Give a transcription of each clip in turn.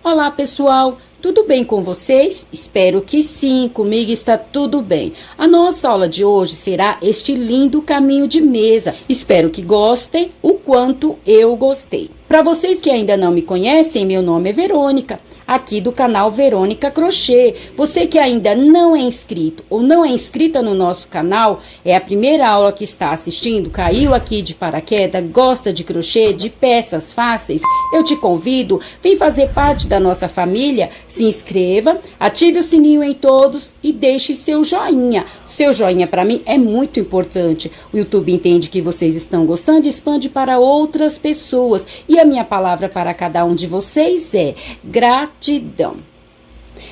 Olá pessoal, tudo bem com vocês? Espero que sim, comigo está tudo bem. A nossa aula de hoje será este lindo caminho de mesa. Espero que gostem o quanto eu gostei. Para vocês que ainda não me conhecem, meu nome é Verônica, aqui do canal Verônica Crochê. Você que ainda não é inscrito ou não é inscrita no nosso canal, é a primeira aula que está assistindo, caiu aqui de paraquedas, gosta de crochê, de peças fáceis, eu te convido, vem fazer parte da nossa família, se inscreva, ative o sininho em todos e deixe seu joinha. Seu joinha para mim é muito importante. O YouTube entende que vocês estão gostando e expande para outras pessoas. E a minha palavra para cada um de vocês é gratidão.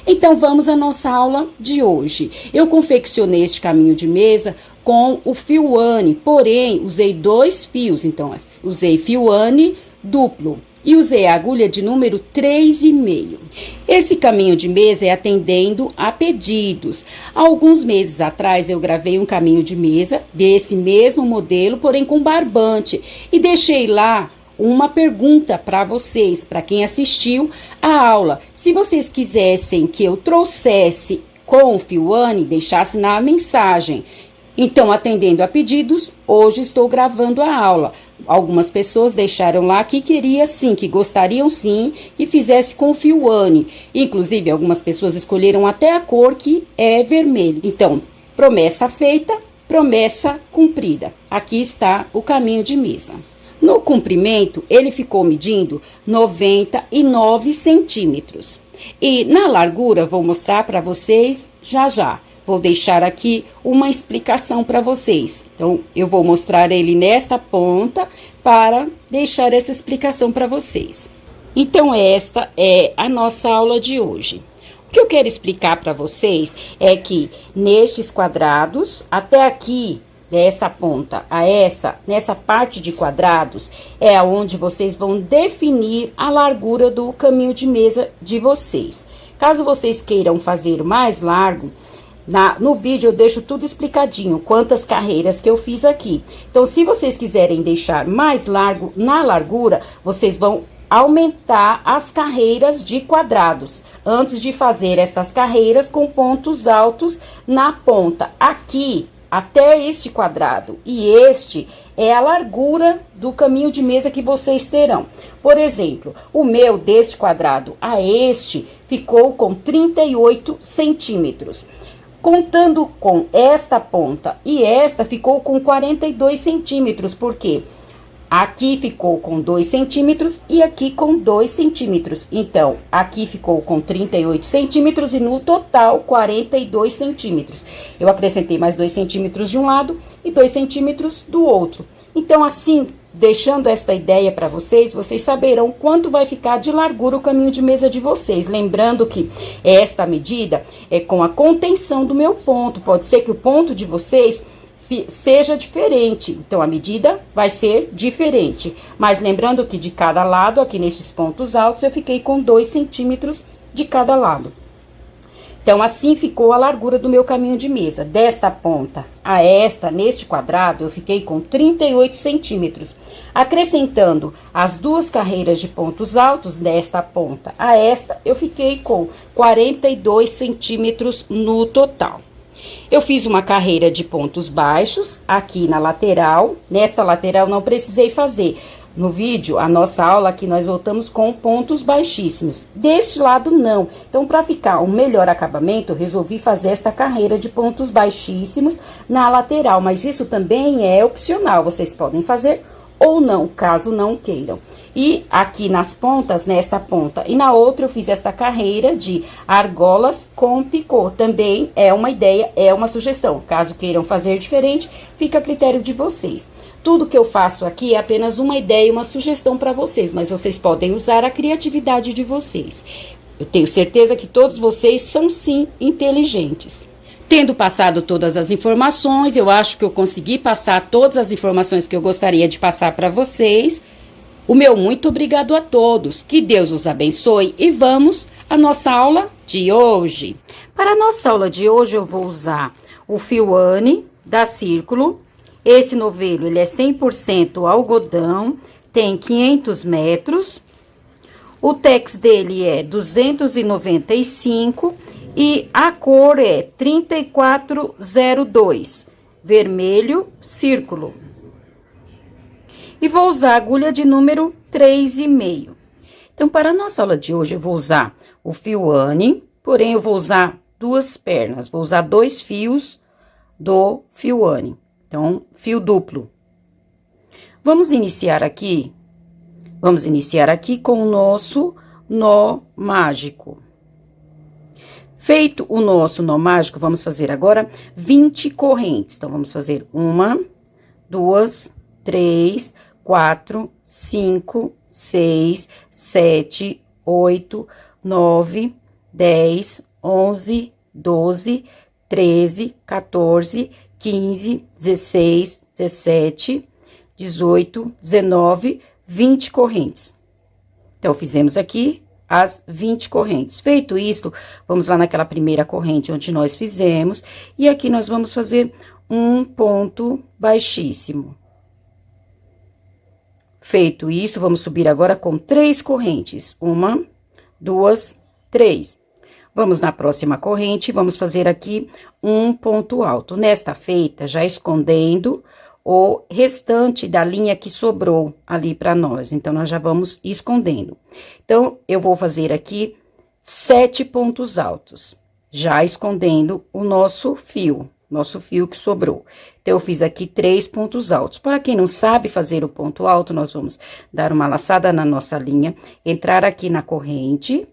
Então vamos à nossa aula de hoje. Eu confeccionei este caminho de mesa com o fio Anne, porém usei 2 fios, então usei fio Anne duplo e usei a agulha de número 3,5. Esse caminho de mesa é atendendo a pedidos. Há alguns meses atrás eu gravei um caminho de mesa desse mesmo modelo, porém com barbante, e deixei lá uma pergunta para vocês, para quem assistiu a aula. Se vocês quisessem que eu trouxesse com o fio Anne, deixasse na mensagem. Então, atendendo a pedidos, hoje estou gravando a aula. Algumas pessoas deixaram lá que queria sim, que gostariam sim, que fizesse com o fio Anne. Inclusive, algumas pessoas escolheram até a cor que é vermelho. Então, promessa feita, promessa cumprida. Aqui está o caminho de mesa. No comprimento, ele ficou medindo 99 centímetros. E na largura, vou mostrar para vocês já. Vou deixar aqui uma explicação para vocês. Então, eu vou mostrar ele nesta ponta para deixar essa explicação para vocês. Então, esta é a nossa aula de hoje. O que eu quero explicar para vocês é que nestes quadrados, até aqui, dessa ponta a essa, nessa parte de quadrados, é onde vocês vão definir a largura do caminho de mesa de vocês. Caso vocês queiram fazer mais largo, no vídeo eu deixo tudo explicadinho, quantas carreiras que eu fiz aqui. Então, se vocês quiserem deixar mais largo na largura, vocês vão aumentar as carreiras de quadrados, antes de fazer essas carreiras com pontos altos na ponta. Aqui, até este quadrado e este é a largura do caminho de mesa que vocês terão. Por exemplo, o meu deste quadrado a este ficou com 38 centímetros. Contando com esta ponta e esta ficou com 42 centímetros, porque aqui ficou com 2 centímetros e aqui com 2 centímetros. Então, aqui ficou com 38 centímetros e no total 42 centímetros. Eu acrescentei mais 2 centímetros de um lado e 2 centímetros do outro. Então, assim, deixando esta ideia para vocês, vocês saberão quanto vai ficar de largura o caminho de mesa de vocês. Lembrando que esta medida é com a contenção do meu ponto. Pode ser que o ponto de vocês seja diferente, então a medida vai ser diferente. Mas lembrando que de cada lado, aqui nesses pontos altos, eu fiquei com 2 centímetros de cada lado. Então, assim ficou a largura do meu caminho de mesa. Desta ponta a esta, neste quadrado, eu fiquei com 38 centímetros. Acrescentando as 2 carreiras de pontos altos, desta ponta a esta, eu fiquei com 42 centímetros no total. Eu fiz uma carreira de pontos baixos aqui na lateral. Nesta lateral não precisei fazer. No vídeo, a nossa aula aqui, nós voltamos com pontos baixíssimos. Deste lado, não. Então, para ficar um melhor acabamento, eu resolvi fazer esta carreira de pontos baixíssimos na lateral. Mas isso também é opcional. Vocês podem fazer ou não, caso não queiram. E aqui nas pontas, nesta ponta e na outra, eu fiz esta carreira de argolas com picô. Também é uma ideia, é uma sugestão. Caso queiram fazer diferente, fica a critério de vocês. Tudo que eu faço aqui é apenas uma ideia, uma sugestão para vocês, mas vocês podem usar a criatividade de vocês. Eu tenho certeza que todos vocês são, sim, inteligentes. Tendo passado todas as informações, eu acho que eu consegui passar todas as informações que eu gostaria de passar para vocês. O meu muito obrigado a todos, que Deus os abençoe e vamos à nossa aula de hoje. Para a nossa aula de hoje eu vou usar o fio Anne da Círculo. Esse novelo ele é 100% algodão, tem 500 metros. O tex dele é 295 e a cor é 3402, vermelho, círculo. E vou usar a agulha de número 3,5. Então, para a nossa aula de hoje, eu vou usar o fio Anne, porém, eu vou usar duas pernas, vou usar 2 fios do fio Anne. Então, fio duplo. Vamos iniciar aqui com o nosso nó mágico. Feito o nosso nó mágico, vamos fazer agora 20 correntes. Então, vamos fazer 1, 2, 3, 4, 5, 6, 7, 8, 9, 10, 11, 12, 13, 14, 15, 16, 17, 18, 19, 20 correntes. Então, fizemos aqui as 20 correntes. Feito isso, vamos lá naquela primeira corrente onde nós fizemos, e aqui nós vamos fazer um ponto baixíssimo. Feito isso, vamos subir agora com 3 correntes. 1, 2, 3. Vamos na próxima corrente, vamos fazer aqui um ponto alto. Nesta feita, já escondendo o restante da linha que sobrou ali para nós. Então, nós já vamos escondendo. Então, eu vou fazer aqui 7 pontos altos, já escondendo o nosso fio que sobrou. Então, eu fiz aqui 3 pontos altos. Para quem não sabe fazer o ponto alto, nós vamos dar uma laçada na nossa linha, entrar aqui na corrente,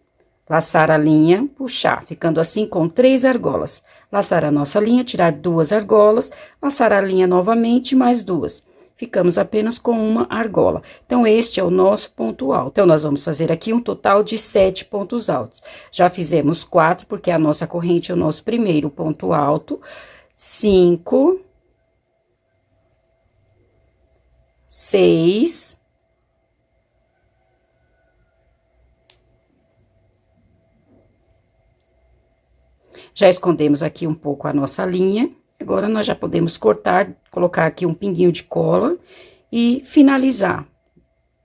laçar a linha, puxar, ficando assim com 3 argolas. Laçar a nossa linha, tirar 2 argolas, laçar a linha novamente, mais 2. Ficamos apenas com uma argola. Então, este é o nosso ponto alto. Então, nós vamos fazer aqui um total de 7 pontos altos. Já fizemos 4, porque a nossa corrente é o nosso primeiro ponto alto. 5, 6, 7. Já escondemos aqui um pouco a nossa linha. Agora, nós já podemos cortar, colocar aqui um pinguinho de cola e finalizar.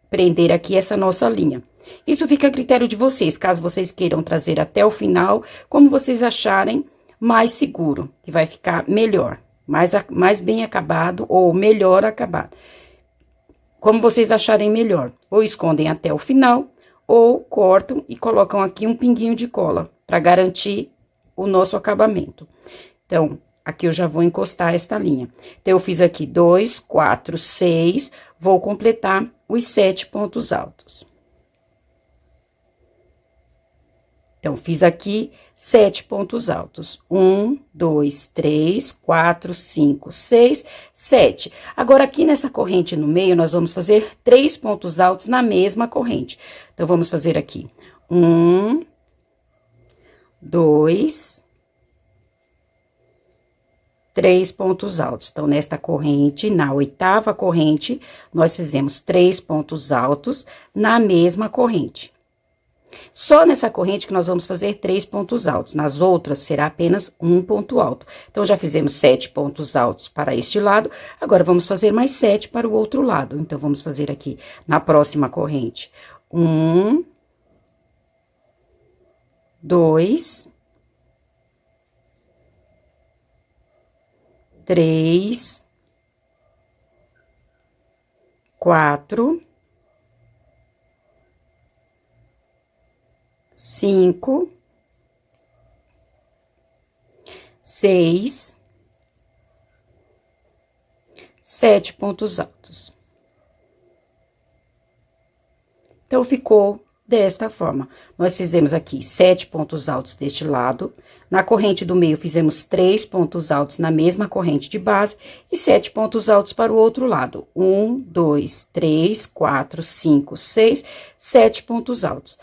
Prender aqui essa nossa linha. Isso fica a critério de vocês, caso vocês queiram trazer até o final, como vocês acharem mais seguro, que vai ficar melhor, mais bem acabado ou melhor acabado. Como vocês acharem melhor, ou escondem até o final, ou cortam e colocam aqui um pinguinho de cola, para garantir o nosso acabamento. Então, aqui eu já vou encostar esta linha. Então, eu fiz aqui 2, 4, 6, vou completar os 7 pontos altos. Então, fiz aqui 7 pontos altos. 1, 2, 3, 4, 5, 6, 7. Agora, aqui nessa corrente no meio, nós vamos fazer 3 pontos altos na mesma corrente. Então, vamos fazer aqui 1, 2, 3 pontos altos. Então, nesta corrente, na 8ª corrente, nós fizemos 3 pontos altos na mesma corrente. Só nessa corrente que nós vamos fazer 3 pontos altos, nas outras será apenas um ponto alto. Então, já fizemos 7 pontos altos para este lado, agora vamos fazer mais 7 para o outro lado. Então, vamos fazer aqui na próxima corrente, 1, 2, 3, 4, 5, 6, 7 pontos altos. Então, ficou desta forma. Nós fizemos aqui 7 pontos altos deste lado. Na corrente do meio, fizemos 3 pontos altos na mesma corrente de base e 7 pontos altos para o outro lado. 1, 2, 3, 4, 5, 6, 7 pontos altos.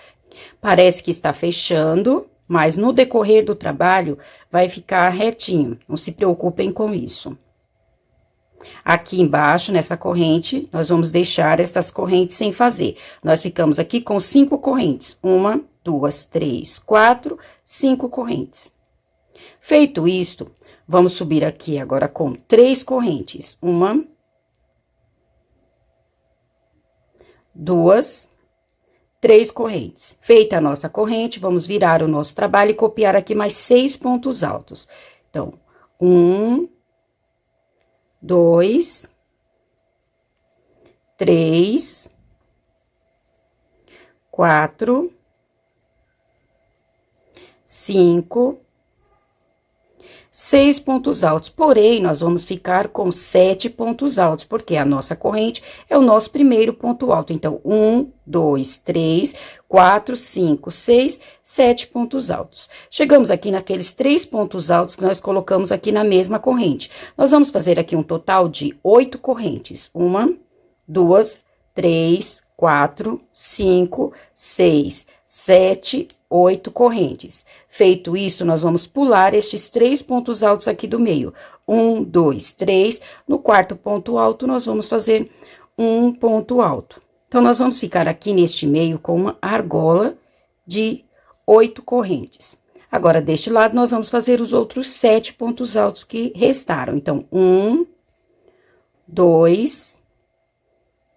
Parece que está fechando, mas no decorrer do trabalho vai ficar retinho. Não se preocupem com isso. Aqui embaixo, nessa corrente, nós vamos deixar essas correntes sem fazer. Nós ficamos aqui com 5 correntes. 1, 2, 3, 4, 5 correntes. Feito isto, vamos subir aqui agora com 3 correntes. 1, 2, 3 correntes. Feita a nossa corrente, vamos virar o nosso trabalho e copiar aqui mais 6 pontos altos. Então, 1, 2, 3, 4, 5, 6 pontos altos, porém, nós vamos ficar com 7 pontos altos, porque a nossa corrente é o nosso primeiro ponto alto. Então, 1, 2, 3, 4, 5, 6, 7 pontos altos. Chegamos aqui naqueles 3 pontos altos que nós colocamos aqui na mesma corrente. Nós vamos fazer aqui um total de 8 correntes. 1, 2, 3, 4, 5, 6, 7, 8 correntes. Feito isso, nós vamos pular estes 3 pontos altos aqui do meio. 1, 2, 3. No quarto ponto alto, nós vamos fazer um ponto alto. Então, nós vamos ficar aqui neste meio com uma argola de 8 correntes. Agora, deste lado, nós vamos fazer os outros 7 pontos altos que restaram. Então, 1, 2,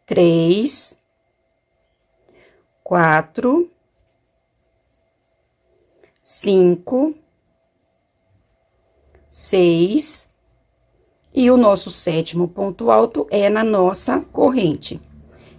3, 4, 5, 6, e o nosso 7º ponto alto é na nossa corrente.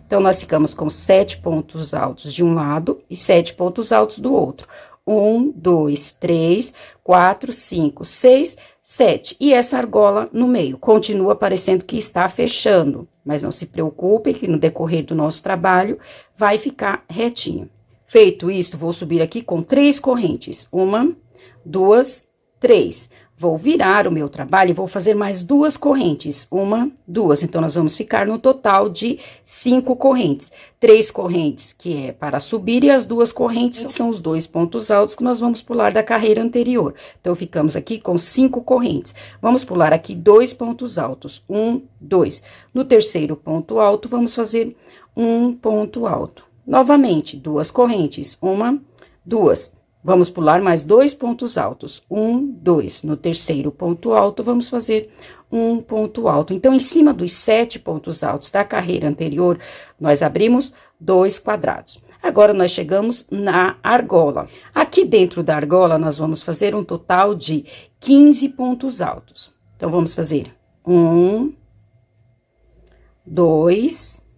Então, nós ficamos com 7 pontos altos de um lado e 7 pontos altos do outro. 1, 2, 3, 4, 5, 6, 7. E essa argola no meio. Continua parecendo que está fechando, mas não se preocupem que no decorrer do nosso trabalho vai ficar retinho. Feito isto, vou subir aqui com 3 correntes. 1, 2, 3. Vou virar o meu trabalho e vou fazer mais 2 correntes. 1, 2. Então, nós vamos ficar no total de 5 correntes. 3 correntes, que é para subir, e as 2 correntes são os 2 pontos altos que nós vamos pular da carreira anterior. Então, ficamos aqui com 5 correntes. Vamos pular aqui 2 pontos altos. 1, 2. No terceiro ponto alto, vamos fazer um ponto alto. Novamente, 2 correntes. 1, 2. Vamos pular mais 2 pontos altos. 1, 2. No terceiro ponto alto, vamos fazer um ponto alto. Então, em cima dos 7 pontos altos da carreira anterior, nós abrimos 2 quadrados. Agora, nós chegamos na argola. Aqui dentro da argola, nós vamos fazer um total de 15 pontos altos. Então, vamos fazer 1, 2,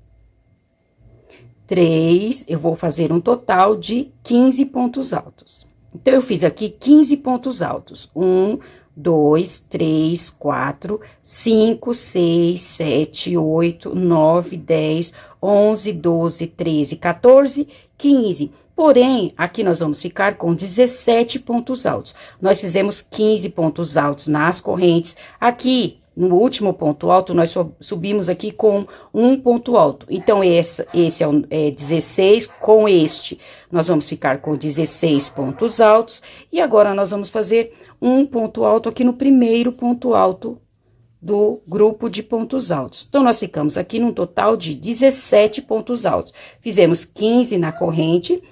3, eu vou fazer um total de 15 pontos altos. Então, eu fiz aqui 15 pontos altos. 1, 2, 3, 4, 5, 6, 7, 8, 9, 10, 11, 12, 13, 14, 15. Porém, aqui nós vamos ficar com 17 pontos altos. Nós fizemos 15 pontos altos nas correntes. Aqui, no último ponto alto, nós subimos aqui com um ponto alto. Então, esse é 16 com este. Nós vamos ficar com 16 pontos altos. E agora, nós vamos fazer um ponto alto aqui no primeiro ponto alto do grupo de pontos altos. Então, nós ficamos aqui num total de 17 pontos altos. Fizemos 15 na corrente.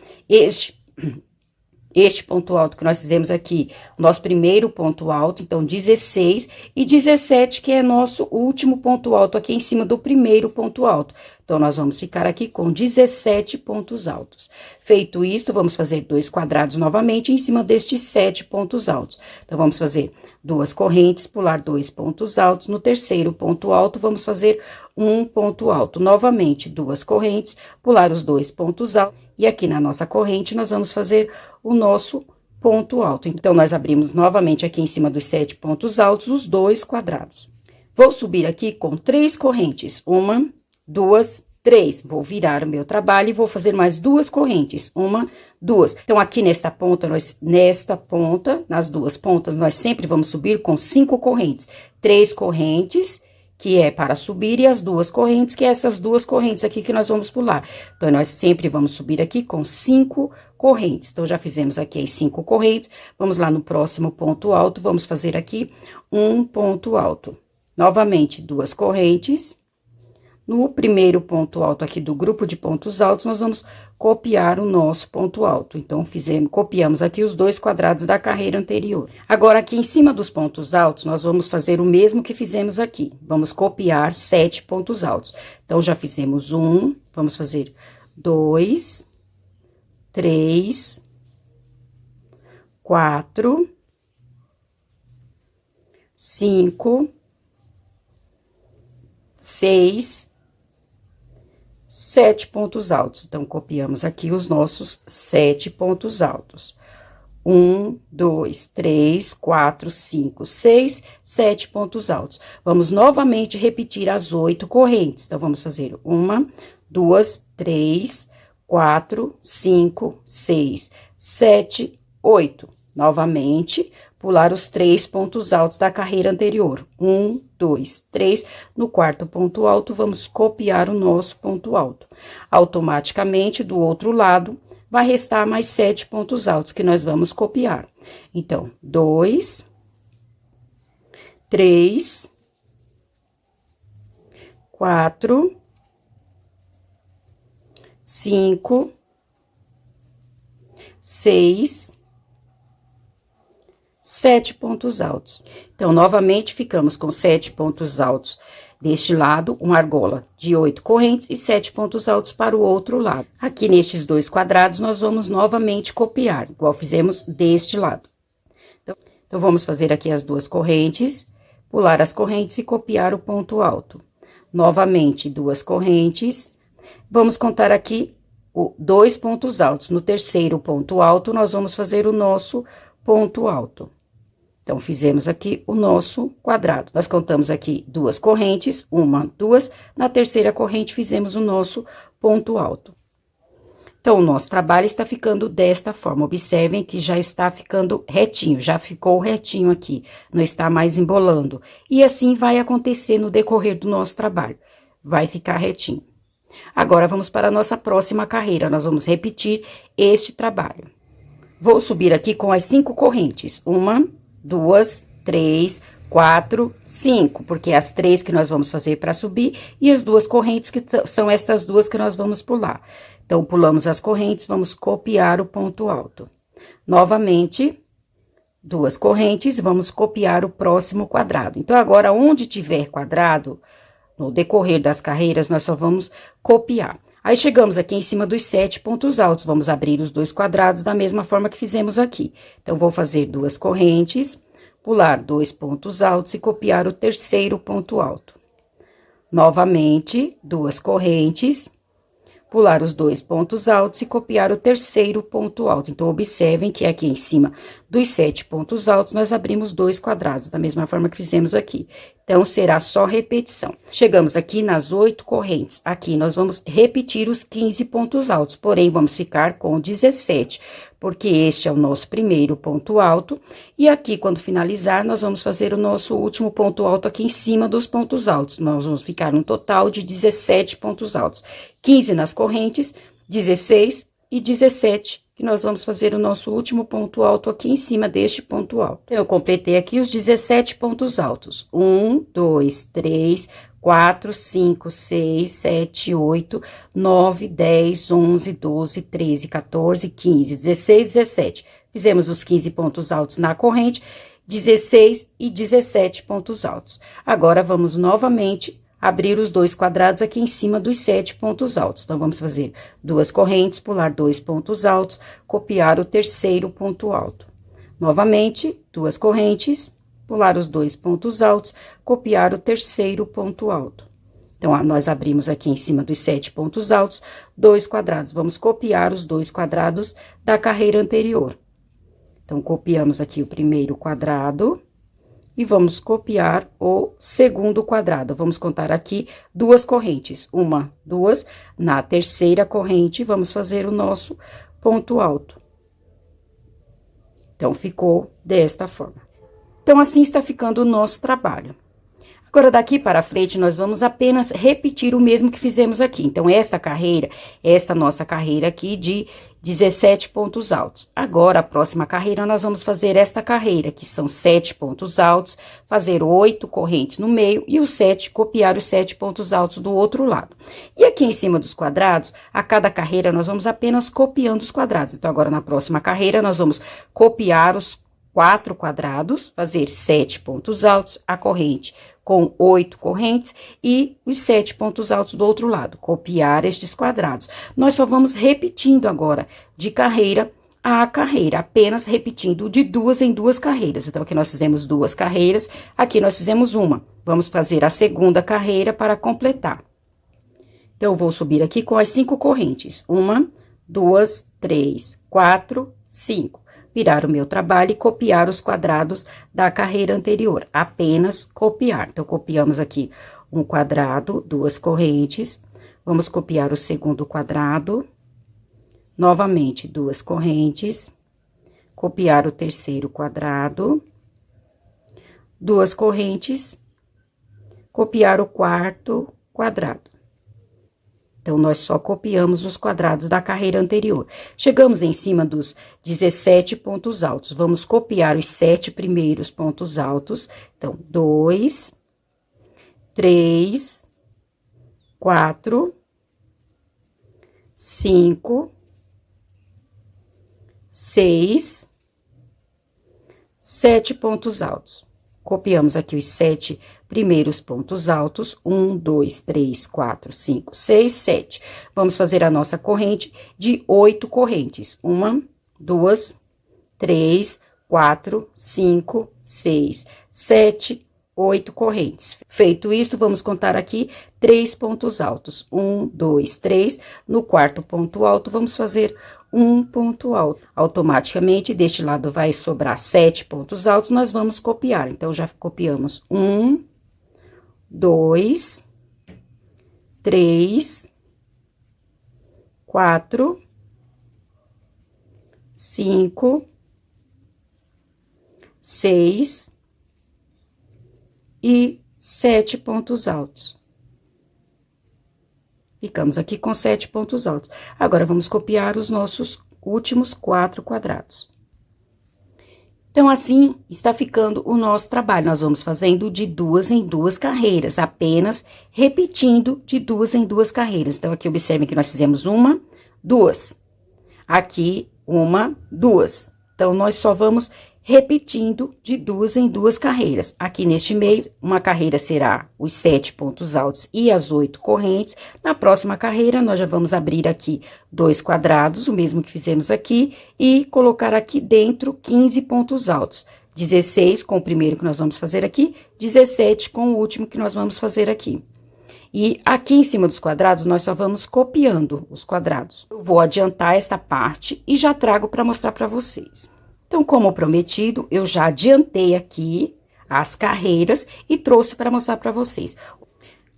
Este ponto alto que nós fizemos aqui, nosso primeiro ponto alto, então 16 e 17, que é nosso último ponto alto aqui em cima do primeiro ponto alto. Então, nós vamos ficar aqui com 17 pontos altos. Feito isto, vamos fazer 2 quadrados novamente em cima destes 7 pontos altos. Então, vamos fazer 2 correntes, pular 2 pontos altos. No terceiro ponto alto, vamos fazer um ponto alto. Novamente, 2 correntes, pular os 2 pontos altos. E aqui na nossa corrente, nós vamos fazer o nosso ponto alto. Então, nós abrimos novamente aqui em cima dos 7 pontos altos, os 2 quadrados. Vou subir aqui com 3 correntes. 1, 2, 3. Vou virar o meu trabalho e vou fazer mais 2 correntes. 1, 2. Então, aqui nesta ponta, nas 2 pontas, nós sempre vamos subir com 5 correntes. 3 correntes, que é para subir, e as 2 correntes, que é essas 2 correntes aqui que nós vamos pular. Então, nós sempre vamos subir aqui com 5 correntes. Então, já fizemos aqui as 5 correntes. Vamos lá no próximo ponto alto, vamos fazer aqui um ponto alto. Novamente, 2 correntes. No primeiro ponto alto aqui do grupo de pontos altos, nós vamos copiar o nosso ponto alto. Então, copiamos aqui os 2 quadrados da carreira anterior. Agora, aqui em cima dos pontos altos, nós vamos fazer o mesmo que fizemos aqui. Vamos copiar 7 pontos altos. Então, já fizemos 1, vamos fazer 2, 3, 4, 5, 6, 7 pontos altos. Então, copiamos aqui os nossos 7 pontos altos. 1, 2, 3, 4, 5, 6, 7 pontos altos. Vamos novamente repetir as 8 correntes. Então, vamos fazer 1, 2, 3, 4, 5, 6, 7, 8. Novamente, pular os 3 pontos altos da carreira anterior. 1, 2, 3. No quarto ponto alto, vamos copiar o nosso ponto alto. Automaticamente, do outro lado, vai restar mais 7 pontos altos que nós vamos copiar. Então, 2, 3, 4, 5, 6, 7 pontos altos. Então, novamente, ficamos com 7 pontos altos deste lado, uma argola de 8 correntes e 7 pontos altos para o outro lado. Aqui nestes dois quadrados, nós vamos novamente copiar, igual fizemos deste lado. Então, vamos fazer aqui as duas correntes, pular as correntes e copiar o ponto alto. Novamente, duas correntes. Vamos contar aqui 2 pontos altos. No terceiro ponto alto, nós vamos fazer o nosso ponto alto. Então, fizemos aqui o nosso quadrado. Nós contamos aqui duas correntes, 1, 2. Na terceira corrente, fizemos o nosso ponto alto. Então, o nosso trabalho está ficando desta forma. Observem que já está ficando retinho, já ficou retinho aqui. Não está mais embolando. E assim vai acontecer no decorrer do nosso trabalho. Vai ficar retinho. Agora, vamos para a nossa próxima carreira. Nós vamos repetir este trabalho. Vou subir aqui com as 5 correntes. 1, 2, 3, 4, 5, porque é as 3 que nós vamos fazer para subir e as duas correntes que são estas duas que nós vamos pular. Então, pulamos as correntes, vamos copiar o ponto alto. Novamente, duas correntes, vamos copiar o próximo quadrado. Então, agora, onde tiver quadrado, no decorrer das carreiras, nós só vamos copiar. Aí, chegamos aqui em cima dos 7 pontos altos, vamos abrir os dois quadrados da mesma forma que fizemos aqui. Então, vou fazer duas correntes, pular 2 pontos altos e copiar o terceiro ponto alto. Novamente, duas correntes, pular os 2 pontos altos e copiar o terceiro ponto alto. Então, observem que aqui em cima dos 7 pontos altos, nós abrimos 2 quadrados, da mesma forma que fizemos aqui. Então, será só repetição. Chegamos aqui nas 8 correntes. Aqui, nós vamos repetir os 15 pontos altos, porém, vamos ficar com 17, porque este é o nosso primeiro ponto alto. E aqui, quando finalizar, nós vamos fazer o nosso último ponto alto aqui em cima dos pontos altos. Nós vamos ficar um total de 17 pontos altos. 15 nas correntes, 16 e 17, que nós vamos fazer o nosso último ponto alto aqui em cima deste ponto alto. Então, eu completei aqui os 17 pontos altos. 1, 2, 3, 4, 5, 6, 7, 8, 9, 10, 11, 12, 13, 14, 15, 16, 17. Fizemos os 15 pontos altos na corrente, 16 e 17 pontos altos. Agora, vamos novamente abrir os dois quadrados aqui em cima dos 7 pontos altos. Então, vamos fazer duas correntes, pular 2 pontos altos, copiar o terceiro ponto alto. Novamente, duas correntes, pular os 2 pontos altos, copiar o terceiro ponto alto. Então, nós abrimos aqui em cima dos 7 pontos altos, 2 quadrados. Vamos copiar os 2 quadrados da carreira anterior. Então, copiamos aqui o primeiro quadrado e vamos copiar o segundo quadrado. Vamos contar aqui duas correntes, 1, 2. Na terceira corrente, vamos fazer o nosso ponto alto. Então, ficou desta forma. Então, assim está ficando o nosso trabalho. Agora, daqui para frente, nós vamos apenas repetir o mesmo que fizemos aqui. Então, esta nossa carreira aqui de 17 pontos altos. Agora, a próxima carreira, nós vamos fazer esta carreira, que são 7 pontos altos, fazer 8 correntes no meio e os 7, copiar os 7 pontos altos do outro lado. E aqui em cima dos quadrados, a cada carreira, nós vamos apenas copiando os quadrados. Então, agora, na próxima carreira, nós vamos copiar os 4 quadrados, fazer 7 pontos altos, a corrente com 8 correntes e os 7 pontos altos do outro lado. Copiar estes quadrados. Nós só vamos repetindo agora de carreira a carreira, apenas repetindo de 2 em 2 carreiras. Então, aqui nós fizemos 2 carreiras, aqui nós fizemos uma. Vamos fazer a segunda carreira para completar. Então, eu vou subir aqui com as 5 correntes. 1, 2, 3, 4, 5. Virar o meu trabalho e copiar os quadrados da carreira anterior. Apenas copiar. Então, copiamos aqui um quadrado, 2 correntes. Vamos copiar o segundo quadrado. Novamente, 2 correntes. Copiar o terceiro quadrado. 2 correntes. Copiar o quarto quadrado. Então, nós só copiamos os quadrados da carreira anterior. Chegamos em cima dos 17 pontos altos. Vamos copiar os 7 primeiros pontos altos. Então, 2, 3, 4, 5, 6, 7 pontos altos. Copiamos aqui os 7 primeiros pontos altos, 1, 2, 3, 4, 5, 6, 7. Vamos fazer a nossa corrente de 8 correntes. 1, 2, 3, 4, 5, 6, 7, 8 correntes. Feito isto, vamos contar aqui 3 pontos altos. 1, 2, 3. No quarto ponto alto, vamos fazer um ponto alto. Automaticamente, deste lado vai sobrar 7 pontos altos, nós vamos copiar. Então, já copiamos 1, 2, 3, 4, 5, 6 e 7 pontos altos. Ficamos aqui com 7 pontos altos. Agora, vamos copiar os nossos últimos 4 quadrados. Então, assim, está ficando o nosso trabalho. Nós vamos fazendo de 2 em 2 carreiras, apenas repetindo de 2 em 2 carreiras. Então, aqui, observem que nós fizemos 1, 2. Aqui, 1, 2. Então, nós só vamos repetindo de 2 em 2 carreiras. Aqui neste meio, uma carreira será os 7 pontos altos e as 8 correntes. Na próxima carreira, nós já vamos abrir aqui 2 quadrados, o mesmo que fizemos aqui, e colocar aqui dentro 15 pontos altos. 16 com o primeiro que nós vamos fazer aqui, 17 com o último que nós vamos fazer aqui. E aqui em cima dos quadrados, nós só vamos copiando os quadrados. Eu vou adiantar esta parte e já trago para mostrar para vocês. Então, como prometido, eu já adiantei aqui as carreiras e trouxe para mostrar para vocês.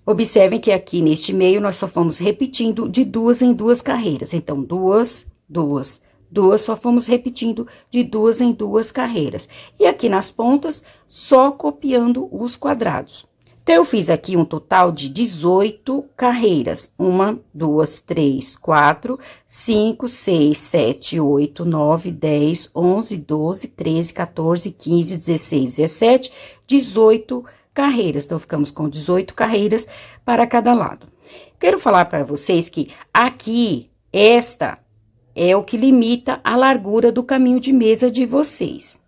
Observem que aqui neste meio, nós só fomos repetindo de 2 em 2 carreiras. Então, 2, 2, 2, só fomos repetindo de 2 em 2 carreiras. E aqui nas pontas, só copiando os quadrados. Então, eu fiz aqui um total de 18 carreiras. 1, 2, 3, 4, 5, 6, 7, 8, 9, 10, 11, 12, 13, 14, 15, 16, 17, 18 carreiras. Então, ficamos com 18 carreiras para cada lado. Quero falar para vocês que aqui, esta é o que limita a largura do caminho de mesa de vocês.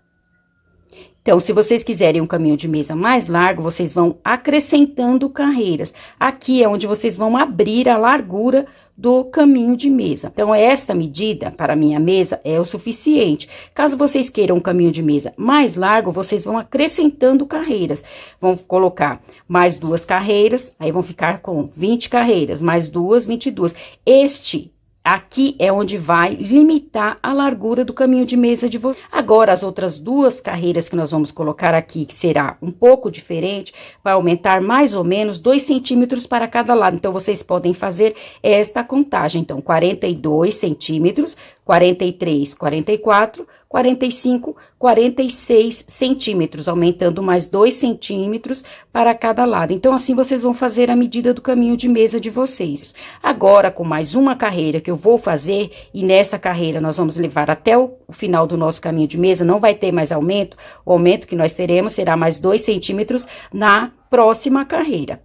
Então, se vocês quiserem um caminho de mesa mais largo, vocês vão acrescentando carreiras. Aqui é onde vocês vão abrir a largura do caminho de mesa. Então, essa medida para a minha mesa é o suficiente. Caso vocês queiram um caminho de mesa mais largo, vocês vão acrescentando carreiras. Vão colocar mais 2 carreiras, aí vão ficar com 20 carreiras, mais 2, 22. Aqui é onde vai limitar a largura do caminho de mesa de vocês. Agora, as outras 2 carreiras que nós vamos colocar aqui, que será um pouco diferente, vai aumentar mais ou menos 2 centímetros para cada lado. Então, vocês podem fazer esta contagem. Então, 42 centímetros, 43, 44, 45, 46 centímetros, aumentando mais 2 centímetros para cada lado. Então, assim, vocês vão fazer a medida do caminho de mesa de vocês. Agora, com mais uma carreira que eu vou fazer, e nessa carreira nós vamos levar até o final do nosso caminho de mesa, não vai ter mais aumento. O aumento que nós teremos será mais 2 centímetros na próxima carreira.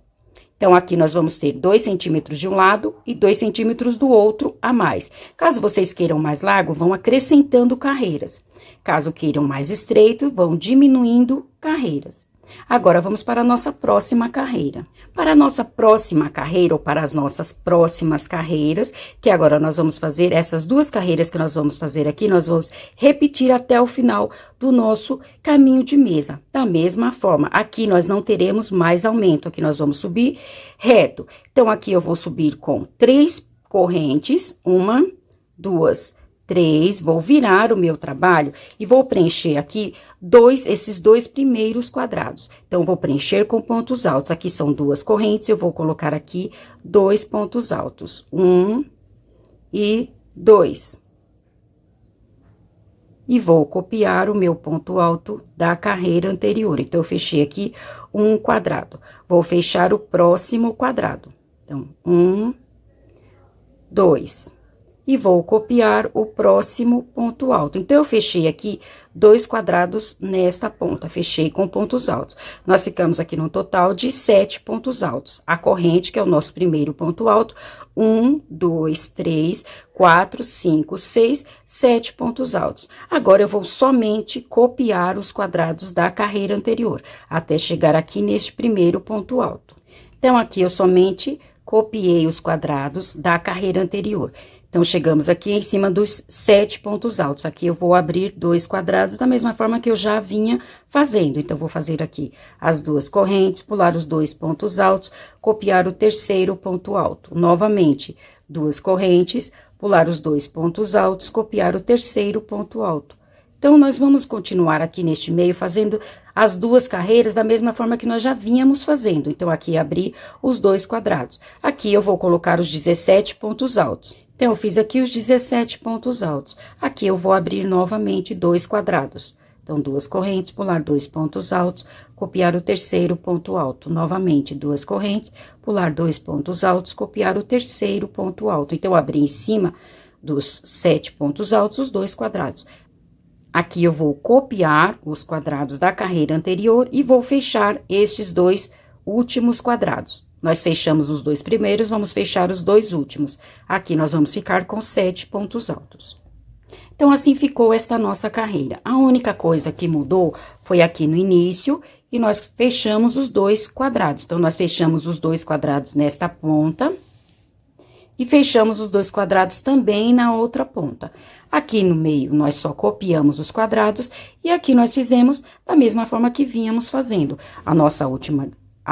Então, aqui nós vamos ter 2 centímetros de um lado e 2 centímetros do outro a mais. Caso vocês queiram mais largo, vão acrescentando carreiras. Caso queiram mais estreito, vão diminuindo carreiras. Agora, vamos para a nossa próxima carreira. Para a nossa próxima carreira, ou para as nossas próximas carreiras, que agora nós vamos fazer, essas duas carreiras que nós vamos fazer aqui, nós vamos repetir até o final do nosso caminho de mesa. Da mesma forma, aqui nós não teremos mais aumento, aqui nós vamos subir reto. Então, aqui eu vou subir com 3 correntes, 1, 2, 3, vou virar o meu trabalho e vou preencher aqui esses dois primeiros quadrados. Então, vou preencher com pontos altos. Aqui são 2 correntes, eu vou colocar aqui 2 pontos altos. 1 e 2. E vou copiar o meu ponto alto da carreira anterior. Então, eu fechei aqui um quadrado. Vou fechar o próximo quadrado. Então, 1, 2. E vou copiar o próximo ponto alto. Então, eu fechei aqui 2 quadrados nesta ponta, fechei com pontos altos. Nós ficamos aqui no total de 7 pontos altos. A corrente, que é o nosso primeiro ponto alto, 1, 2, 3, 4, 5, 6, 7 pontos altos. Agora, eu vou somente copiar os quadrados da carreira anterior, até chegar aqui neste primeiro ponto alto. Então, aqui eu somente copiei os quadrados da carreira anterior. Então, chegamos aqui em cima dos 7 pontos altos. Aqui eu vou abrir 2 quadrados da mesma forma que eu já vinha fazendo. Então, vou fazer aqui as 2 correntes, pular os 2 pontos altos, copiar o terceiro ponto alto. Novamente, 2 correntes, pular os 2 pontos altos, copiar o terceiro ponto alto. Então, nós vamos continuar aqui neste meio fazendo as 2 carreiras da mesma forma que nós já vínhamos fazendo. Então, aqui abri os 2 quadrados. Aqui eu vou colocar os 17 pontos altos. Então, eu fiz aqui os 17 pontos altos. Aqui eu vou abrir novamente 2 quadrados. Então, 2 correntes, pular 2 pontos altos, copiar o terceiro ponto alto. Novamente, 2 correntes, pular 2 pontos altos, copiar o terceiro ponto alto. Então, eu abri em cima dos 7 pontos altos os 2 quadrados. Aqui eu vou copiar os quadrados da carreira anterior e vou fechar estes 2 últimos quadrados. Nós fechamos os 2 primeiros, vamos fechar os 2 últimos. Aqui nós vamos ficar com 7 pontos altos. Então, assim ficou esta nossa carreira. A única coisa que mudou foi aqui no início e nós fechamos os 2 quadrados. Então, nós fechamos os 2 quadrados nesta ponta e fechamos os 2 quadrados também na outra ponta. Aqui no meio, nós só copiamos os quadrados e aqui nós fizemos da mesma forma que vínhamos fazendo. A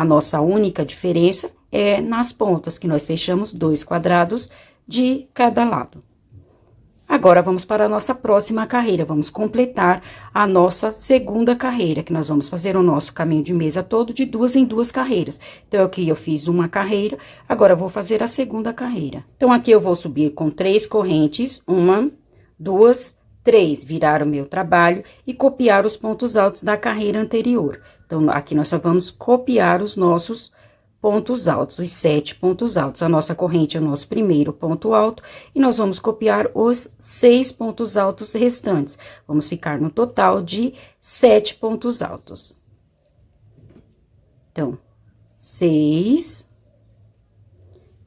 nossa única diferença é nas pontas, que nós fechamos 2 quadrados de cada lado. Agora, vamos para a nossa próxima carreira, vamos completar a nossa segunda carreira, que nós vamos fazer o nosso caminho de mesa todo de 2 em 2 carreiras. Então, aqui eu fiz uma carreira, agora eu vou fazer a segunda carreira. Então, aqui eu vou subir com 3 correntes, 1, 2, 3, virar o meu trabalho e copiar os pontos altos da carreira anterior. Então, aqui nós só vamos copiar os nossos pontos altos, os 7 pontos altos. A nossa corrente é o nosso primeiro ponto alto e nós vamos copiar os 6 pontos altos restantes. Vamos ficar no total de 7 pontos altos. Então, 6,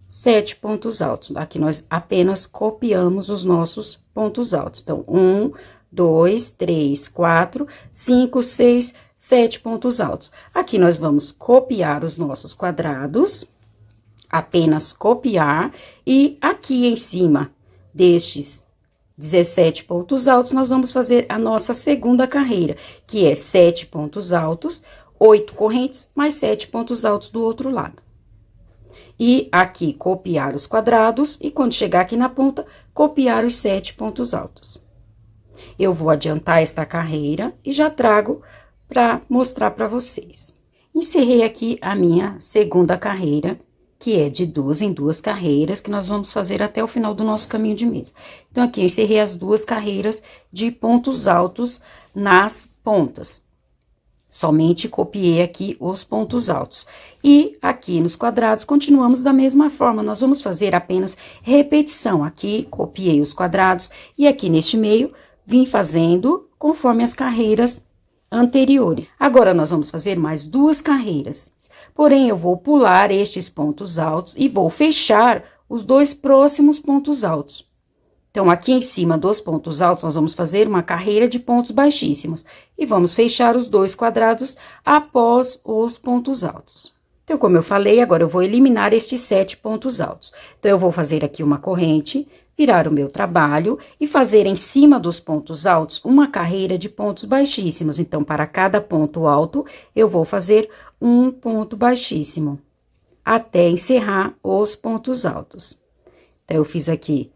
7 pontos altos. Aqui nós apenas copiamos os nossos pontos altos. Então, 1, 2, 3, 4, 5, 6, 7 pontos altos. Aqui nós vamos copiar os nossos quadrados, apenas copiar, e aqui em cima destes 17 pontos altos, nós vamos fazer a nossa segunda carreira, que é 7 pontos altos, 8 correntes, mais 7 pontos altos do outro lado. E aqui copiar os quadrados, e quando chegar aqui na ponta, copiar os 7 pontos altos. Eu vou adiantar esta carreira e já trago para mostrar para vocês. Encerrei aqui a minha segunda carreira, que é de 2 em 2 carreiras, que nós vamos fazer até o final do nosso caminho de mesa. Então, aqui eu encerrei as 2 carreiras de pontos altos nas pontas. Somente copiei aqui os pontos altos. E aqui nos quadrados, continuamos da mesma forma, nós vamos fazer apenas repetição. Aqui, copiei os quadrados, e aqui neste meio, vim fazendo conforme as carreiras anteriores. Agora, nós vamos fazer mais 2 carreiras. Porém, eu vou pular estes pontos altos e vou fechar os 2 próximos pontos altos. Então, aqui em cima dos pontos altos, nós vamos fazer uma carreira de pontos baixíssimos. E vamos fechar os 2 quadrados após os pontos altos. Então, como eu falei, agora eu vou eliminar estes 7 pontos altos. Então, eu vou fazer aqui uma corrente, virar o meu trabalho e fazer em cima dos pontos altos uma carreira de pontos baixíssimos. Então, para cada ponto alto, eu vou fazer um ponto baixíssimo, até encerrar os pontos altos. Então, eu fiz aqui,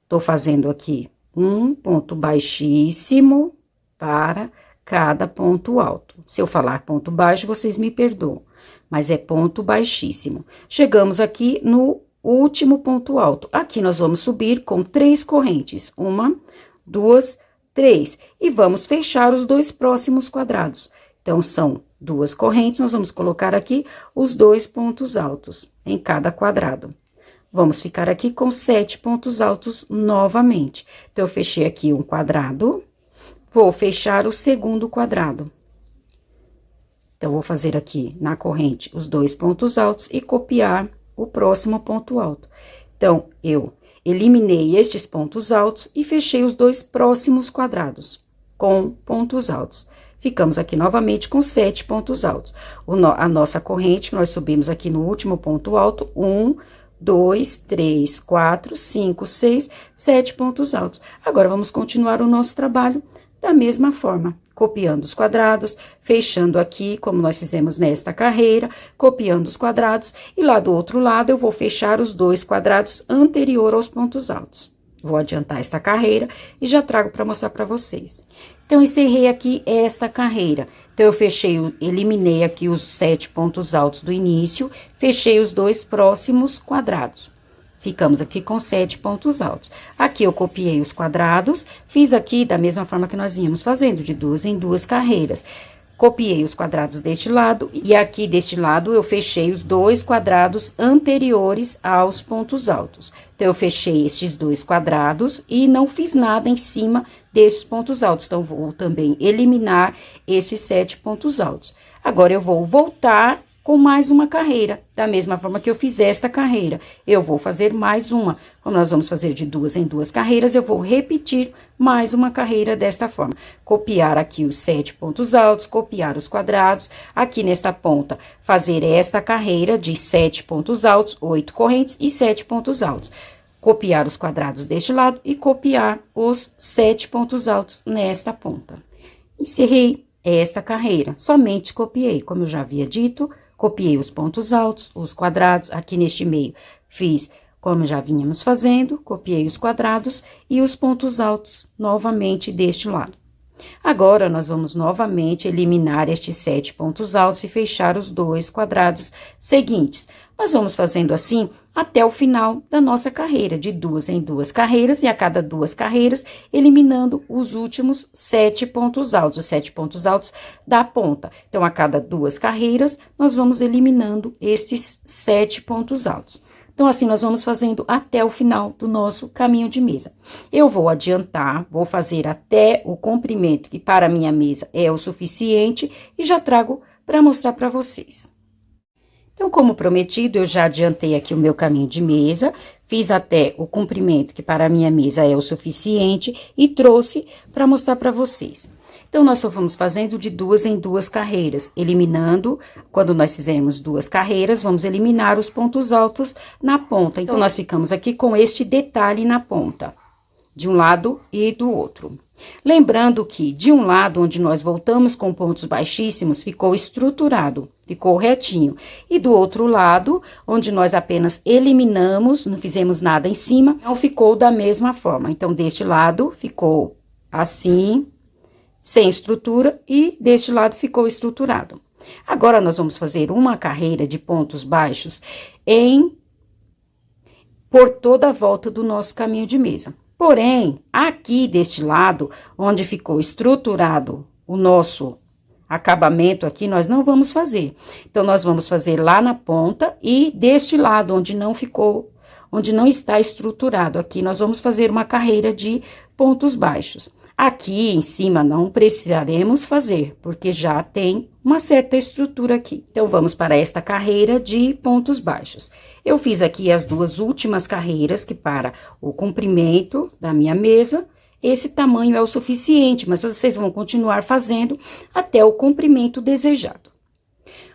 tô fazendo aqui um ponto baixíssimo para cada ponto alto. Se eu falar ponto baixo, vocês me perdoam, mas é ponto baixíssimo. Chegamos aqui no último ponto alto. Aqui nós vamos subir com 3 correntes. 1, 2, 3. E vamos fechar os 2 próximos quadrados. Então, são 2 correntes, nós vamos colocar aqui os 2 pontos altos em cada quadrado. Vamos ficar aqui com 7 pontos altos novamente. Então, eu fechei aqui um quadrado, vou fechar o segundo quadrado. Então, vou fazer aqui na corrente os 2 pontos altos e copiar o próximo ponto alto. Então, eu eliminei estes pontos altos e fechei os 2 próximos quadrados com pontos altos. Ficamos aqui novamente com 7 pontos altos. A nossa corrente, nós subimos aqui no último ponto alto, 1, 2, 3, 4, 5, 6, 7 pontos altos. Agora, vamos continuar o nosso trabalho da mesma forma, copiando os quadrados, fechando aqui, como nós fizemos nesta carreira, copiando os quadrados, e lá do outro lado, eu vou fechar os 2 quadrados anterior aos pontos altos. Vou adiantar esta carreira e já trago para mostrar para vocês. Então, encerrei aqui esta carreira. Então, eu eliminei aqui os 7 pontos altos do início, fechei os 2 próximos quadrados. Ficamos aqui com 7 pontos altos. Aqui, eu copiei os quadrados, fiz aqui da mesma forma que nós íamos fazendo, de 2 em 2 carreiras. Copiei os quadrados deste lado, e aqui deste lado, eu fechei os 2 quadrados anteriores aos pontos altos. Então, eu fechei estes 2 quadrados e não fiz nada em cima desses pontos altos. Então, vou também eliminar estes 7 pontos altos. Agora, eu vou voltar com mais uma carreira, da mesma forma que eu fiz esta carreira. Eu vou fazer mais uma. Como nós vamos fazer de 2 em 2 carreiras, eu vou repetir mais uma carreira desta forma. Copiar aqui os 7 pontos altos, copiar os quadrados. Aqui nesta ponta, fazer esta carreira de 7 pontos altos, 8 correntes e 7 pontos altos. Copiar os quadrados deste lado e copiar os 7 pontos altos nesta ponta. Encerrei esta carreira, somente copiei, como eu já havia dito, copiei os pontos altos, os quadrados, aqui neste meio fiz como já vínhamos fazendo, copiei os quadrados e os pontos altos novamente deste lado. Agora, nós vamos novamente eliminar estes 7 pontos altos e fechar os 2 quadrados seguintes. Nós vamos fazendo assim até o final da nossa carreira, de 2 em 2 carreiras, e a cada 2 carreiras, eliminando os últimos 7 pontos altos, os 7 pontos altos da ponta. Então, a cada 2 carreiras, nós vamos eliminando estes 7 pontos altos. Então, assim, nós vamos fazendo até o final do nosso caminho de mesa. Eu vou adiantar, vou fazer até o comprimento, que para a minha mesa é o suficiente, e já trago para mostrar para vocês. Então, como prometido, eu já adiantei aqui o meu caminho de mesa, fiz até o comprimento, que para a minha mesa é o suficiente, e trouxe para mostrar para vocês. Então, nós só vamos fazendo de 2 em 2 carreiras, eliminando, quando nós fizermos 2 carreiras, vamos eliminar os pontos altos na ponta. Então, nós ficamos aqui com este detalhe na ponta, de um lado e do outro. Lembrando que, de um lado, onde nós voltamos com pontos baixíssimos, ficou estruturado, ficou retinho. E do outro lado, onde nós apenas eliminamos, não fizemos nada em cima, não ficou da mesma forma. Então, deste lado, ficou assim, sem estrutura, e deste lado ficou estruturado. Agora, nós vamos fazer uma carreira de pontos baixos por toda a volta do nosso caminho de mesa. Porém, aqui deste lado, onde ficou estruturado o nosso acabamento aqui, nós não vamos fazer. Então, nós vamos fazer lá na ponta, e deste lado, onde não está estruturado aqui, nós vamos fazer uma carreira de pontos baixos. Aqui em cima não precisaremos fazer, porque já tem uma certa estrutura aqui. Então, vamos para esta carreira de pontos baixos. Eu fiz aqui as duas últimas carreiras, que para o comprimento da minha mesa, esse tamanho é o suficiente, mas vocês vão continuar fazendo até o comprimento desejado.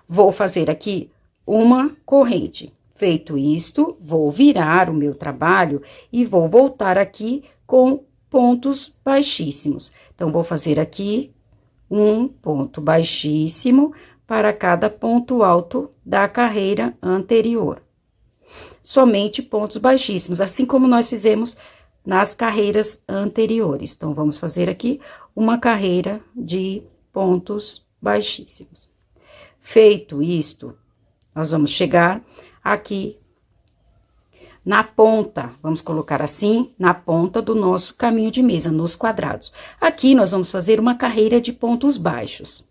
Vou fazer aqui uma corrente. Feito isto, vou virar o meu trabalho e vou voltar aqui com pontos baixíssimos. Então, vou fazer aqui um ponto baixíssimo para cada ponto alto da carreira anterior. Somente pontos baixíssimos, assim como nós fizemos nas carreiras anteriores. Então, vamos fazer aqui uma carreira de pontos baixíssimos. Feito isto, nós vamos chegar aqui na ponta, vamos colocar assim, na ponta do nosso caminho de mesa, nos quadrados. Aqui, nós vamos fazer uma carreira de pontos baixos.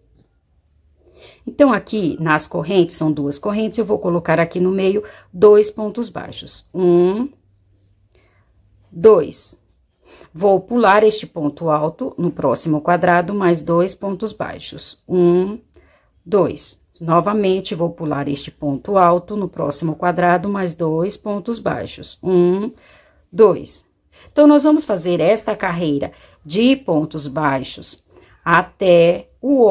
Então, aqui, nas correntes, são duas correntes, eu vou colocar aqui no meio 2 pontos baixos. 1, 2. Vou pular este ponto alto no próximo quadrado, mais 2 pontos baixos. 1, 2. Novamente, vou pular este ponto alto no próximo quadrado, mais 2 pontos baixos. 1, 2. Então, nós vamos fazer esta carreira de pontos baixos até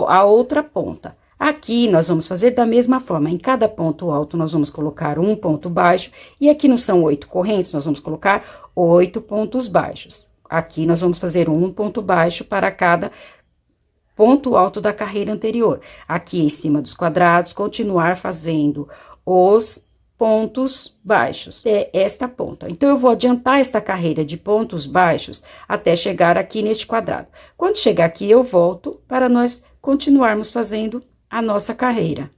a outra ponta. Aqui, nós vamos fazer da mesma forma. Em cada ponto alto, nós vamos colocar um ponto baixo. E aqui não são 8 correntes, nós vamos colocar 8 pontos baixos. Aqui, nós vamos fazer um ponto baixo para cada ponto alto da carreira anterior. Aqui em cima dos quadrados, continuar fazendo os pontos baixos, esta ponta. Então, eu vou adiantar esta carreira de pontos baixos até chegar aqui neste quadrado. Quando chegar aqui, eu volto para nós continuarmos fazendo a nossa carreira.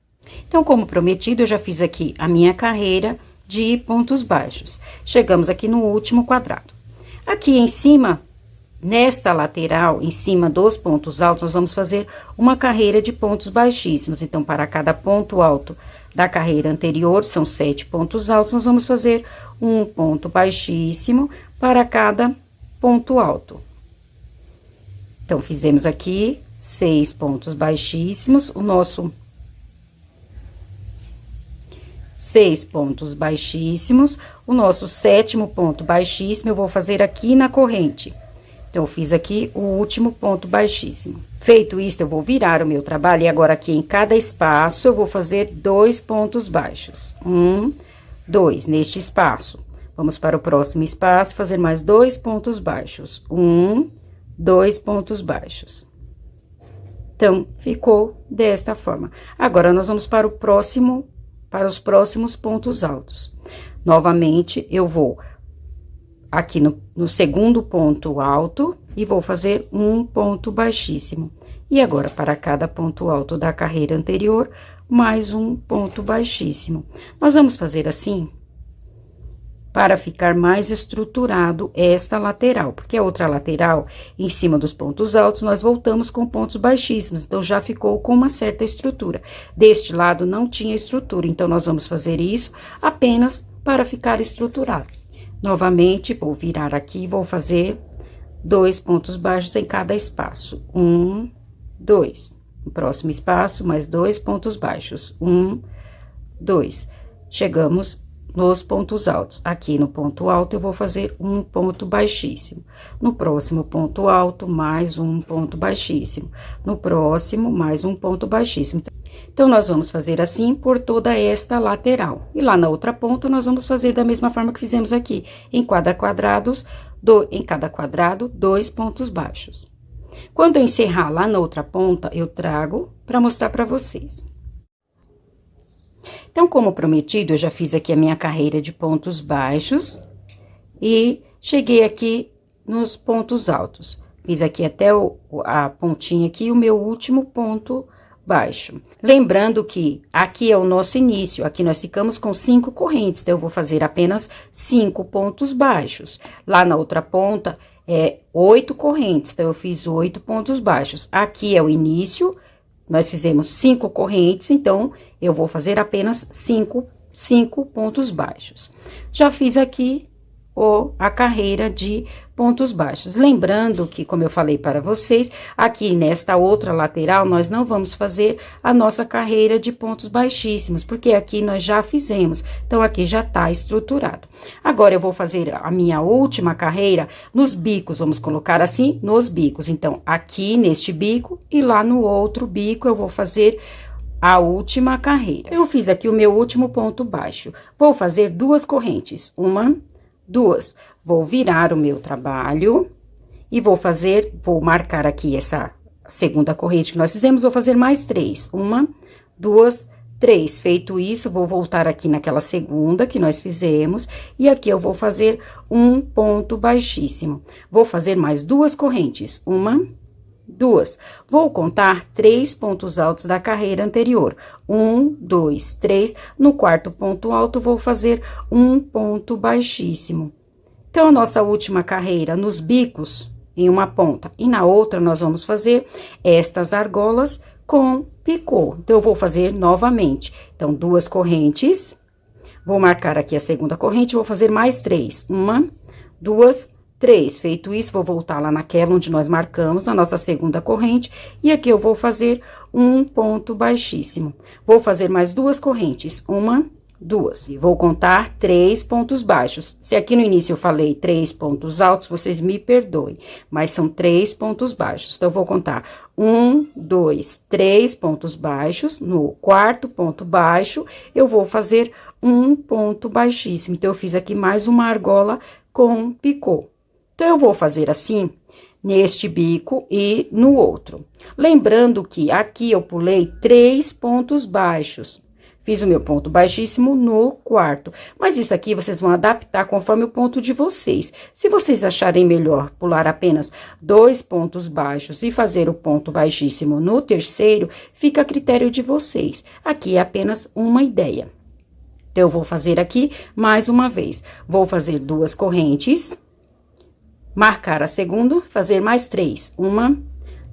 Então, como prometido, eu já fiz aqui a minha carreira de pontos baixos. Chegamos aqui no último quadrado. Aqui em cima, nesta lateral, em cima dos pontos altos, nós vamos fazer uma carreira de pontos baixíssimos. Então, para cada ponto alto da carreira anterior, são 7 pontos altos, nós vamos fazer um ponto baixíssimo para cada ponto alto. Então, fizemos aqui 6 pontos baixíssimos, o nosso 6 pontos baixíssimos, o nosso 7º ponto baixíssimo, eu vou fazer aqui na corrente. Então, eu fiz aqui o último ponto baixíssimo. Feito isso, eu vou virar o meu trabalho e agora aqui em cada espaço eu vou fazer 2 pontos baixos. 1, 2, neste espaço. Vamos para o próximo espaço, fazer mais 2 pontos baixos. 1, 2 pontos baixos. Então, ficou desta forma. Agora, nós vamos para os próximos pontos altos. Novamente, eu vou aqui no segundo ponto alto e vou fazer um ponto baixíssimo. E agora, para cada ponto alto da carreira anterior, mais um ponto baixíssimo. Nós vamos fazer assim para ficar mais estruturado esta lateral, porque a outra lateral, em cima dos pontos altos, nós voltamos com pontos baixíssimos, então já ficou com uma certa estrutura. Deste lado não tinha estrutura, então nós vamos fazer isso apenas para ficar estruturado. Novamente, vou virar aqui e vou fazer 2 pontos baixos em cada espaço. 1, 2. No próximo espaço, mais 2 pontos baixos. 1, 2. Chegamos nos pontos altos. Aqui no ponto alto, eu vou fazer um ponto baixíssimo. No próximo ponto alto, mais um ponto baixíssimo. No próximo, mais um ponto baixíssimo. Então, nós vamos fazer assim por toda esta lateral. E lá na outra ponta, nós vamos fazer da mesma forma que fizemos aqui. Em cada quadrado, 2 pontos baixos. Quando eu encerrar lá na outra ponta, eu trago para mostrar para vocês. Então, como prometido, eu já fiz aqui a minha carreira de pontos baixos e cheguei aqui nos pontos altos. Fiz aqui até a pontinha aqui, o meu último ponto baixo. Lembrando que aqui é o nosso início, aqui nós ficamos com 5 correntes, então eu vou fazer apenas 5 pontos baixos. Lá na outra ponta é 8 correntes, então eu fiz 8 pontos baixos. Aqui é o início. Nós fizemos 5 correntes, então, eu vou fazer apenas 5 pontos baixos. Já fiz aqui a carreira de pontos baixos. Lembrando que, como eu falei para vocês, aqui nesta outra lateral, nós não vamos fazer a nossa carreira de pontos baixíssimos, porque aqui nós já fizemos, então aqui já tá estruturado. Agora, eu vou fazer a minha última carreira nos bicos, vamos colocar assim, nos bicos. Então, aqui neste bico e lá no outro bico, eu vou fazer a última carreira. Eu fiz aqui o meu último ponto baixo. Vou fazer 2 correntes, 1, 2. Vou virar o meu trabalho e vou marcar aqui essa segunda corrente que nós fizemos, vou fazer mais 3. 1, 2, 3. Feito isso, vou voltar aqui naquela segunda que nós fizemos e aqui eu vou fazer um ponto baixíssimo. Vou fazer mais 2 correntes, 1, 2. Vou contar 3 pontos altos da carreira anterior. 1, 2, 3. No quarto ponto alto, vou fazer um ponto baixíssimo. Então, a nossa última carreira nos bicos, em uma ponta, e na outra, nós vamos fazer estas argolas com picô. Então, eu vou fazer novamente. Então, 2 correntes. Vou marcar aqui a segunda corrente, vou fazer mais 3. 1, 2, 3. Feito isso, vou voltar lá naquela onde nós marcamos, na nossa segunda corrente, e aqui eu vou fazer um ponto baixíssimo. Vou fazer mais 2 correntes, 1, 2. E vou contar 3 pontos baixos. Se aqui no início eu falei 3 pontos altos, vocês me perdoem, mas são 3 pontos baixos. Então, eu vou contar 1, 2, 3 pontos baixos. No quarto ponto baixo, eu vou fazer um ponto baixíssimo. Então, eu fiz aqui mais uma argola com picô. Então, eu vou fazer assim, neste bico e no outro. Lembrando que aqui eu pulei 3 pontos baixos. Fiz o meu ponto baixíssimo no quarto. Mas isso aqui vocês vão adaptar conforme o ponto de vocês. Se vocês acharem melhor pular apenas 2 pontos baixos e fazer o ponto baixíssimo no terceiro, fica a critério de vocês. Aqui é apenas uma ideia. Então, eu vou fazer aqui mais uma vez. Vou fazer 2 correntes. Marcar a segunda, fazer mais 3. 1,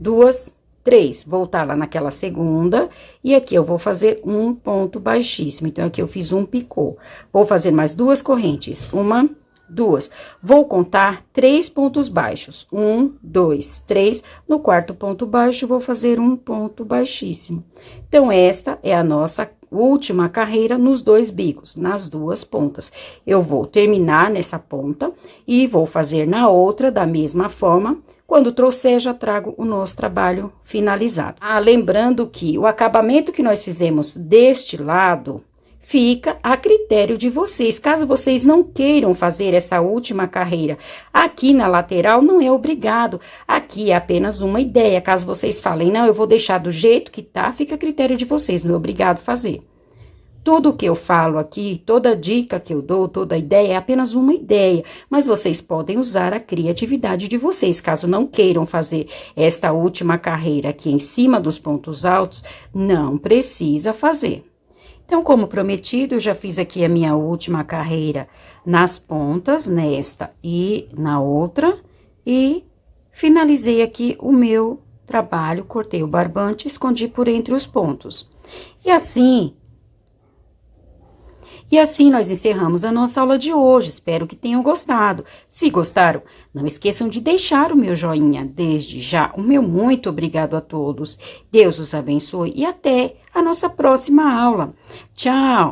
2, 3. Voltar lá naquela segunda, e aqui eu vou fazer um ponto baixíssimo. Então, aqui eu fiz um picô. Vou fazer mais 2 correntes. 1, 2. Vou contar 3 pontos baixos. 1, 2, 3. No quarto ponto baixo, vou fazer um ponto baixíssimo. Então, esta é a nossa última carreira nos 2 bicos, nas 2 pontas. Eu vou terminar nessa ponta e vou fazer na outra da mesma forma. Quando trouxer, já trago o nosso trabalho finalizado. Lembrando que o acabamento que nós fizemos deste lado fica a critério de vocês. Caso vocês não queiram fazer essa última carreira aqui na lateral, não é obrigado. Aqui é apenas uma ideia. Caso vocês falem, não, eu vou deixar do jeito que tá, fica a critério de vocês, não é obrigado a fazer. Tudo que eu falo aqui, toda dica que eu dou, toda ideia, é apenas uma ideia, mas vocês podem usar a criatividade de vocês. Caso não queiram fazer esta última carreira aqui em cima dos pontos altos, não precisa fazer. Então, como prometido, eu já fiz aqui a minha última carreira nas pontas, nesta e na outra, e finalizei aqui o meu trabalho, cortei o barbante, escondi por entre os pontos. E assim nós encerramos a nossa aula de hoje. Espero que tenham gostado. Se gostaram, não esqueçam de deixar o meu joinha. Desde já, o meu muito obrigado a todos. Deus os abençoe e até a nossa próxima aula. Tchau!